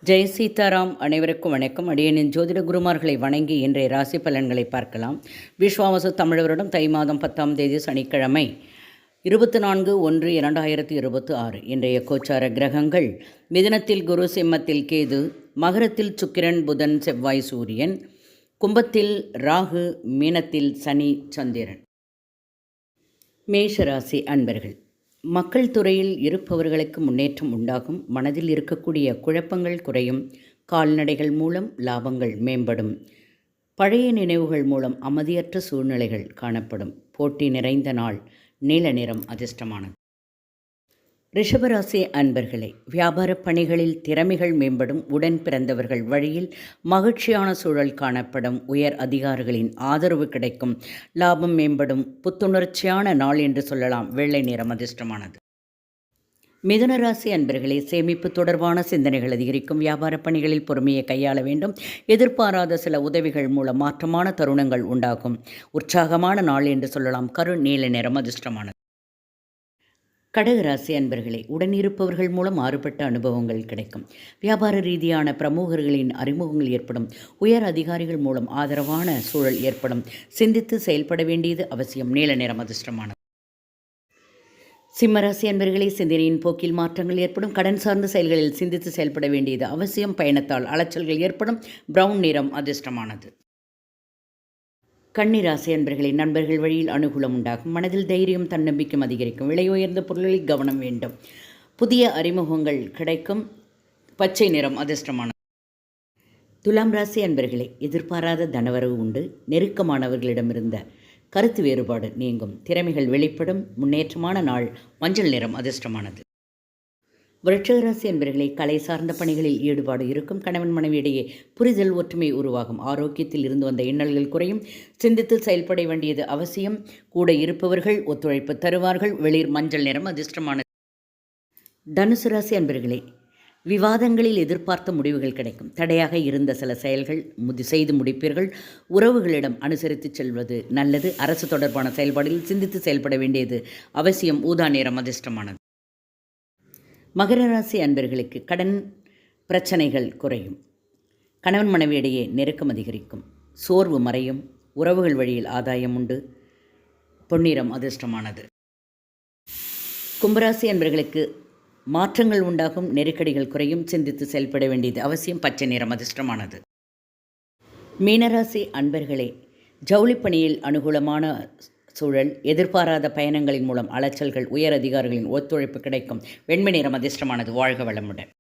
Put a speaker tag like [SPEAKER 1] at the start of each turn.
[SPEAKER 1] ஜெய் சீதாராம். அனைவருக்கும் வணக்கம். அடியனின் ஜோதிட குருமார்களை வணங்கி இன்றைய ராசி பலன்களை பார்க்கலாம். விஸ்வாவசு தமிழ் வருடம் தை மாதம் 10ஆம் தேதி சனிக்கிழமை 24/1/2026. இன்றைய கோச்சார கிரகங்கள்: மிதுனத்தில் குரு, சிம்மத்தில் கேது, மகரத்தில் சுக்கிரன், புதன், செவ்வாய், சூரியன், கும்பத்தில் ராகு, மீனத்தில் சனி, சந்திரன். மேஷராசி அன்பர்கள், மக்கள் துறையில் இருப்பவர்களுக்கு முன்னேற்றம் உண்டாகும். மனதில் இருக்கக்கூடிய குழப்பங்கள் குறையும். கால்நடைகள் மூலம் லாபங்கள் மேம்படும். பழைய நினைவுகள் மூலம் அமைதியற்ற சூழ்நிலைகள் காணப்படும். போட்டி நிறைந்த நாள். நீல நிறம் அதிர்ஷ்டமானது. ரிஷபராசி அன்பர்களே, வியாபார பணிகளில் திறமைகள் மேம்படும். உடன் பிறந்தவர்கள் வழியில் மகிழ்ச்சியான சூழல் காணப்படும். உயர் அதிகாரிகளின் ஆதரவு கிடைக்கும். லாபம் மேம்படும். புத்துணர்ச்சியான நாள் என்று சொல்லலாம். வெள்ளை நிறம் அதிர்ஷ்டமானது. மிதுனராசி அன்பர்களே, சேமிப்பு தொடர்பான சிந்தனைகள் அதிகரிக்கும். வியாபார பணிகளில் பொறுமையை கையாள வேண்டும். எதிர்பாராத சில உதவிகள் மூலம் மாற்றமான தருணங்கள் உண்டாகும். உற்சாகமான நாள் என்று சொல்லலாம். கரு நீல நிறம் அதிர்ஷ்டமானது. கடகராசி அன்பர்களே, உடனிருப்பவர்கள் மூலம் மாறுபட்ட அனுபவங்கள் கிடைக்கும். வியாபார ரீதியான பிரமுகர்களின் அறிமுகங்கள் ஏற்படும். உயர் அதிகாரிகள் மூலம் ஆதரவான சூழல் ஏற்படும். சிந்தித்து செயல்பட வேண்டியது அவசியம். நீல நிறம் அதிர்ஷ்டமானது. சிம்மராசி அன்பர்களே, சிந்தனையின் போக்கில் மாற்றங்கள் ஏற்படும். கடன் சார்ந்த செயல்களில் சிந்தித்து செயல்பட வேண்டியது அவசியம். பயணத்தால் அலைச்சல்கள் ஏற்படும். பிரவுன் நிறம் அதிர்ஷ்டமானது. கன்னிராசி அன்பர்களின் நண்பர்கள் வழியில் அனுகூலம் உண்டாகும். மனதில் தைரியம், தன்னம்பிக்கையும் அதிகரிக்கும். விலை உயர்ந்த பொருட்களில் கவனம் வேண்டும். புதிய அறிமுகங்கள் கிடைக்கும். பச்சை நிறம் அதிர்ஷ்டமானது. துலாம் ராசி அன்பர்களே, எதிர்பாராத தனவரவு உண்டு. நெருக்கமானவர்களிடமிருந்த கருத்து வேறுபாடு நீங்கும். திறமைகள் வெளிப்படும். முன்னேற்றமான நாள். மஞ்சள் நிறம் அதிர்ஷ்டமானது. விருச்சிகராசி என்பவர்களை, கலை சார்ந்த பணிகளில் ஈடுபாடு இருக்கும். கணவன் மனைவியிடையே புரிதல், ஒற்றுமை உருவாகும். ஆரோக்கியத்தில் இருந்து வந்த இன்னல்கள் குறையும். சிந்தித்து செயல்பட வேண்டியது அவசியம். கூட இருப்பவர்கள் ஒத்துழைப்பு தருவார்கள். வெளிர் மஞ்சள் நிறம் அதிர்ஷ்டமானது. தனுசு ராசி அன்பர்களே, விவாதங்களில் எதிர்பார்த்த முடிவுகள் கிடைக்கும். தடையாக இருந்த சில செயல்கள் செய்து முடிப்பீர்கள். உறவுகளிடம் அனுசரித்து செல்வது நல்லது. அரசு தொடர்பான செயல்பாடுகளில் சிந்தித்து செயல்பட வேண்டியது அவசியம். ஊதா நிறம் அதிர்ஷ்டமானது. மகர ராசி அன்பர்களுக்கு கடன் பிரச்சனைகள் குறையும். கணவன் மனைவியிடையே நெருக்கம் அதிகரிக்கும். சோர்வு மறையும். உறவுகள் வழியில் ஆதாயம் உண்டு. பொன்னிறம் அதிர்ஷ்டமானது. கும்பராசி அன்பர்களுக்கு மாற்றங்கள் உண்டாகும். நெருக்கடிகள் குறையும். சிந்தித்து செயல்பட வேண்டியது அவசியம். பச்சை நிறம் அதிர்ஷ்டமானது. மீனராசி அன்பர்களே, ஜவுளிப்பணியில் அனுகூலமான சூழல். எதிர்பாராத பயணங்களின் மூலம் அலைச்சல்கள். உயர் அதிகாரிகளின் ஒத்துழைப்பு கிடைக்கும். வெண்மை நிறம் அதிர்ஷ்டமானது. வாழ்க வளமுடன்.